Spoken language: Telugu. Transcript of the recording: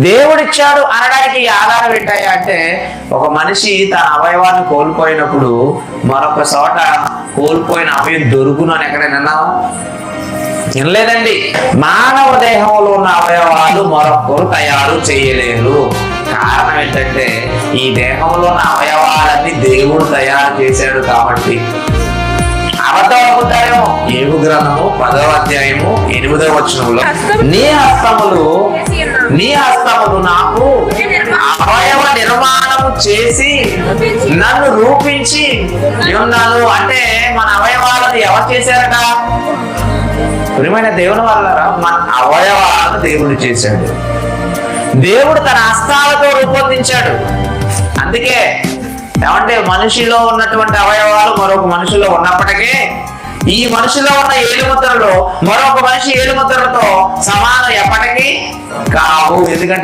దేవుడిచ్చాడు అనడానికి ఆధారం ఏంటయ్యా అంటే, ఒక మనిషి తన అవయవాన్ని కోల్పోయినప్పుడు మరొక చోట కోల్పోయిన అవయం దొరుకును అని ఎక్కడైనా వినలేదండి. మానవ దేహంలో ఉన్న అవయవాలు మరొకరు తయారు చేయలేరు. కారణం ఏంటంటే, ఈ దేహంలో ఉన్న అవయవాలన్నీ దేవుడు తయారు చేశాడు కాబట్టి. అబద్ధం అనుకుంటారేమో. ఏబు గ్రంథము 10వ అధ్యాయము 8వ వచనంలో, నీ హస్తములు నాకు అవయవ నిర్మాణము చేసి నన్ను రూపించి ఉన్నాను. అంటే మన అవయవాలను ఎవరు చేశారట? ప్రియమైన దేవుని వల్ల మన అవయవాలను దేవుడు చేశాడు. దేవుడు తన హస్తాలతో రూపొందించాడు. అందుకే ఏమంటే, మనిషిలో ఉన్నటువంటి అవయవాలు మరొక మనిషిలో ఉన్నప్పటికీ ఈ మనిషిలో ఉన్న ఏలుముద్రలు మరొక మనిషి ఏలుముద్రలతో సమానం ఎప్పటికీ కావు. ఎందుకంటే